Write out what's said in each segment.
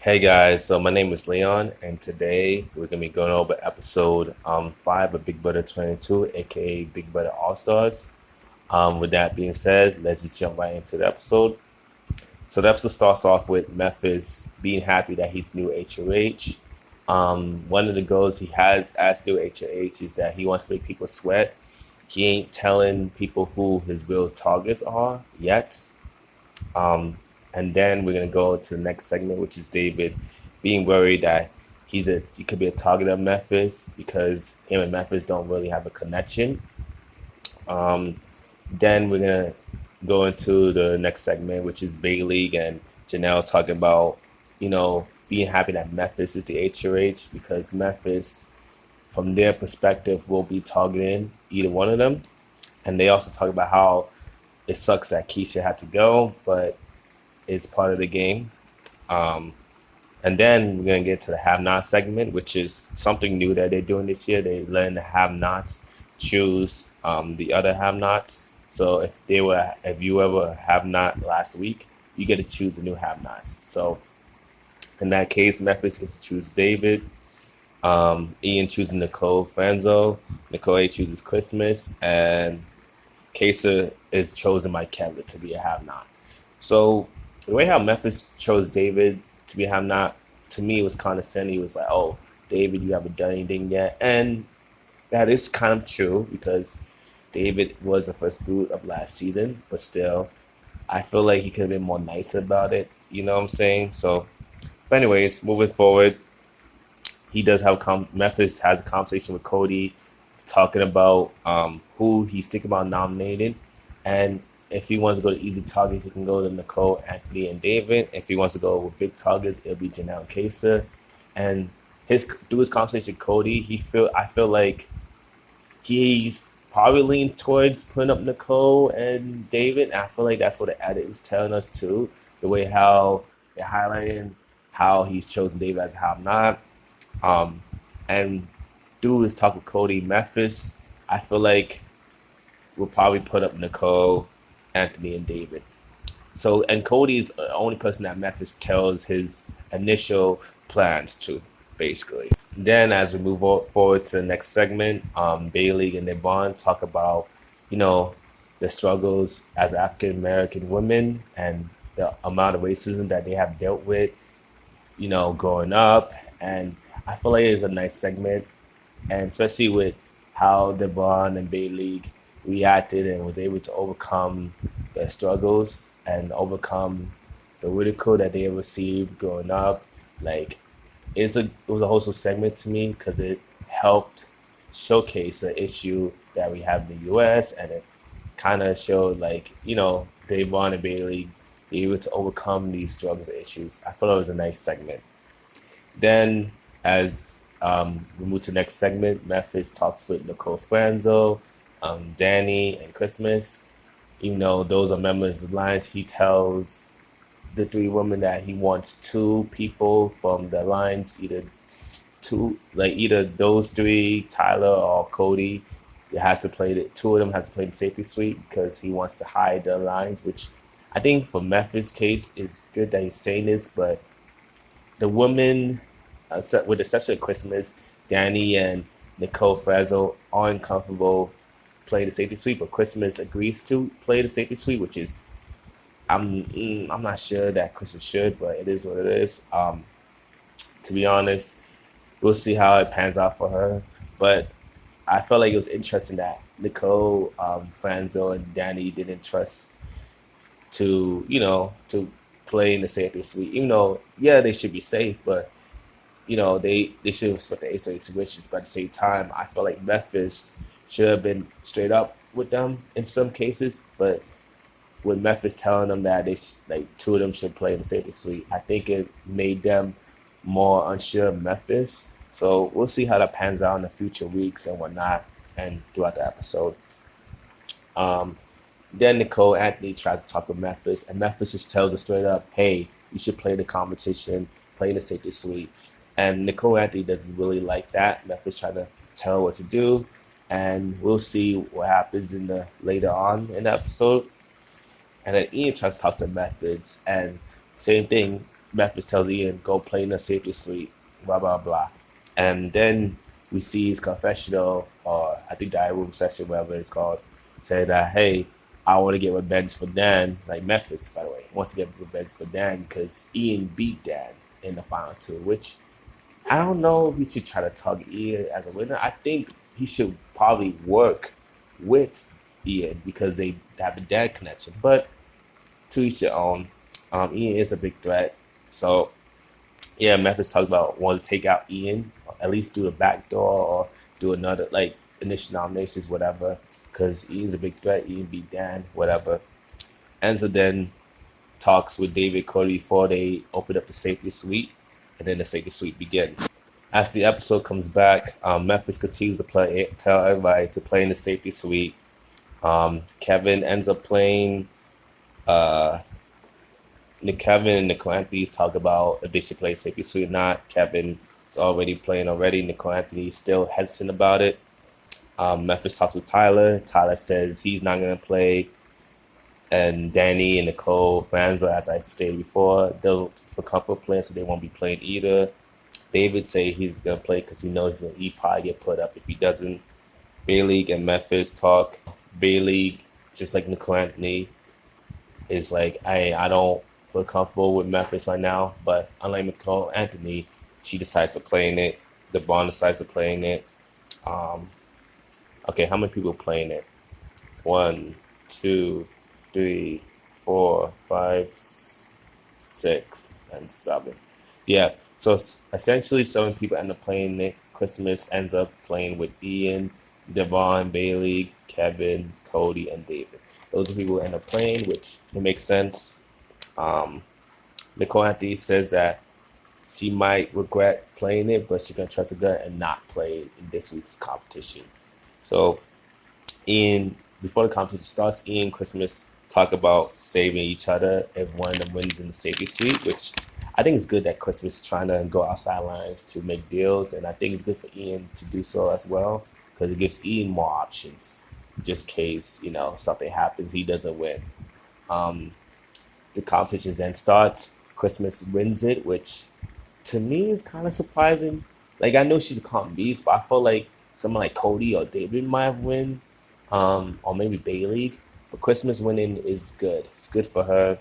Hey guys, so my name is Leon, and today we're gonna be going over episode 5 of Big Brother 22, aka Big Brother All Stars. With that being said, let's just jump right into the episode. So the episode starts off with Memphis being happy that he's new HOH. One of the goals he has as new HOH is that he wants to make people sweat. He ain't telling people who his real targets are yet. And then we're gonna go to the next segment, which is David being worried that he could be a target of Memphis because him and Memphis don't really have a connection. Then we're gonna go into the next segment, which is Big League and Janelle talking about, being happy that Memphis is the HOH because Memphis, from their perspective, will be targeting either one of them. And they also talk about how it sucks that Keisha had to go, but it's part of the game. And then we're gonna get to the have-not segment, which is something new that they're doing this year. They letting the have-nots choose the other have-nots. So if you ever have-not last week, you get to choose the new have-nots. So in that case, Memphis gets to choose David. Ian chooses Nicole Franzo. Nicole A chooses Christmas, and Kesa is chosen by Kevin to be a have-not. So the way how Memphis chose David to be have not, to me, was condescending. He was like, "Oh, David, you haven't done anything yet," and that is kind of true because David was the first boot of last season, but still, I feel like he could have been more nice about it. You know what I'm saying? So, but anyways, moving forward, he does have Memphis has a conversation with Cody, talking about who he's thinking about nominating, and if he wants to go to easy targets, he can go to Nicole, Anthony, and David. If he wants to go with big targets, it'll be Janelle and Kesa. And through his conversation with Cody, I feel like he's probably leaned towards putting up Nicole and David. And I feel like that's what the edit was telling us too. The way how they're highlighting how he's chosen David as how not. And through his talk with Cody Memphis, I feel like we'll probably put up Nicole, Anthony, and David. So, and Cody's the only person that Memphis tells his initial plans to, basically. Then, as we move forward to the next segment, Bailey and Devon talk about, you know, the struggles as African American women and the amount of racism that they have dealt with, growing up. And I feel like it's a nice segment, and especially with how Devon and Bailey reacted and was able to overcome their struggles and overcome the ridicule that they received growing up. Like it was a wholesome segment to me because it helped showcase an issue that we have in the U.S. and it kind of showed Davon and Bailey be able to overcome these struggles and issues. I thought it was a nice segment. Then, as we move to the next segment, Memphis talks with Nicole Franzo, Danny, and Christmas. Even though those are members of the Alliance, he tells the three women that he wants two people from the Alliance, either those three, Tyler or Cody. Two of them has to play the safety suite because he wants to hide the Alliance, which I think for Memphis' case is good that he's saying this, but the women, with the exception of Christmas, Danny and Nicole Frazo aren't comfortable playing the safety suite, but Christmas agrees to play the safety suite, which is I'm not sure that Christmas should, but it is what it is. To be honest, we'll see how it pans out for her. But I felt like it was interesting that Nicole, Franzo, and Danny didn't trust to play in the safety suite, even though yeah they should be safe, but they should respect the ASA wishes. But at the same time, I feel like Memphis should have been straight up with them in some cases. But with Memphis telling them that two of them should play in the safety suite, I think it made them more unsure of Memphis. So we'll see how that pans out in the future weeks and whatnot, and throughout the episode. Then Nicole Anthony tries to talk with Memphis, and Memphis just tells her straight up, "Hey, you should play the competition, play the safety suite." And Nicole Anthony doesn't really like that. Memphis trying to tell her what to do, and we'll see what happens in the later on in the episode. And then Ian tries to talk to Memphis, and same thing. Memphis tells Ian, go play in the safety suite, blah, blah, blah. And then we see his confessional, or I think diary room session, whatever it's called, say that, hey, I want to get revenge for Dan, like Memphis, by the way, wants to get revenge for Dan because Ian beat Dan in the final two, which I don't know if we should try to tug Ian as a winner. I think he should probably work with Ian because they have a dad connection. But to each their own. Ian is a big threat. So yeah, Memphis talked about wanting to take out Ian, or at least do the back door or do another like initial nominations, whatever. Because Ian's a big threat. Ian beat Dan, whatever. Enzo then talks with David Cody before they open up the safety suite, and then the safety suite begins. As the episode comes back, Memphis continues to tell everybody to play in the safety suite. Kevin ends up playing. Kevin and Nicole Anthony's talk about if they should play safety suite or not. Kevin is already playing already. Nicole Anthony is still hesitant about it. Memphis talks with Tyler. Tyler says he's not going to play. And Danny and Nicole Franzo, as I stated before, they'll for comfort playing, so they won't be playing either. David say he's going to play because he knows he'll probably get put up if he doesn't. Bay League and Memphis talk. Bay League, just like Nicole Anthony, is like, I don't feel comfortable with Memphis right now, but unlike Nicole Anthony, she decides to play in it. DeBron decides to play in it. Okay, how many people playing it? 1, 2, 3, 4, 5, 6, and 7. Yeah, so essentially 7 people end up playing it. Christmas ends up playing with Ian, Devon, Bailey, Kevin, Cody, and David. Those are people who end up playing, which it makes sense. Nicole Anthony says that she might regret playing it, but she's gonna trust her gut and not play in this week's competition. So, before the competition starts, Ian and Christmas talk about saving each other if one of them wins in the safety suite, which I think is good that Christmas is trying to go outside lines to make deals, and I think it's good for Ian to do so as well because it gives Ian more options, just in case something happens, he doesn't win. The competition then starts. Christmas wins it, which to me is kind of surprising. Like I know she's a comp beast, but I feel like someone like Cody or David might have win, or maybe Bailey. But Christmas winning is good. It's good for her.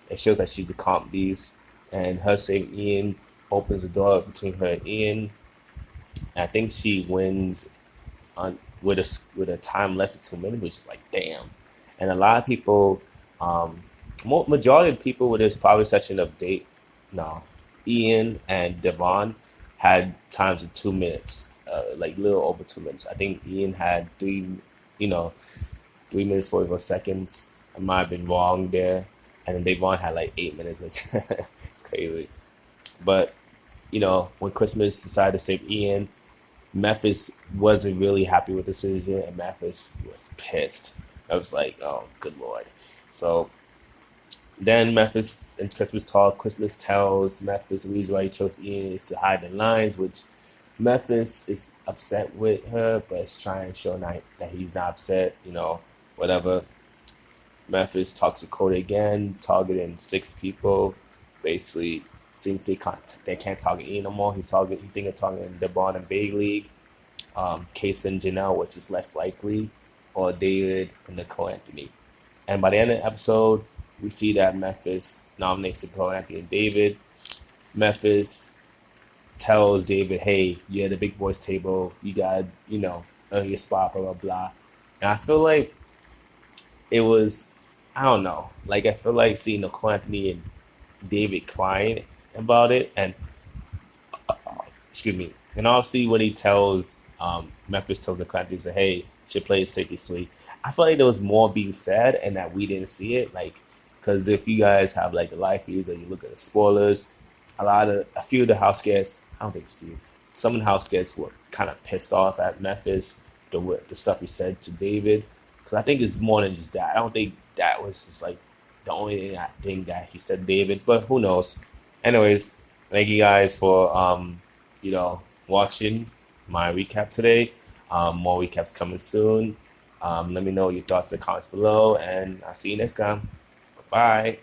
It shows that she's a comp beast, and her saving Ian opens the door between her and Ian. And I think she wins on with a time less than 2 minutes, which is like damn. And a lot of people, majority of people with this power section of Ian and Devon had times of 2 minutes, like little over 2 minutes. I think Ian had 3 minutes 44 seconds. I might have been wrong there, and then Devon had like 8 minutes. It's crazy. But when Christmas decided to save Ian, Memphis wasn't really happy with the decision, and Memphis was pissed. I was like, oh, good lord. So then Memphis and Christmas talk. Christmas tells Memphis the reason why he chose Ian is to hide the lines, which Memphis is upset with her, but it's trying to show that he's not upset, whatever. Memphis talks to Cody again, targeting 6 people. Basically, since they can't target Ian no more, he's thinking of targeting DeBron and Bay League, Case and Janelle, which is less likely, or David and Nicole Anthony. And by the end of the episode, we see that Memphis nominates Nicole Anthony and David. Memphis tells David, hey, you're at the big boys table. You got to, earn your spot, blah, blah, blah. And I feel like it was, I don't know. Like, I feel like seeing Nicole Anthony and David crying about it. And, excuse me. And obviously when he tells, Memphis tells Nicole Anthony, say, hey, you should play it safely sweet. I feel like there was more being said and that we didn't see it. Like, because if you guys have like the live feeds or you look at the spoilers, a few of the house guests, I don't think it's few, some of the house guests were kind of pissed off at Memphis, the stuff he said to David. Because I think it's more than just that. I don't think that was just like the only thing that he said to David, but who knows. Anyways, thank you guys for watching my recap today. More recaps coming soon. Let me know your thoughts in the comments below, and I'll see you next time. Bye.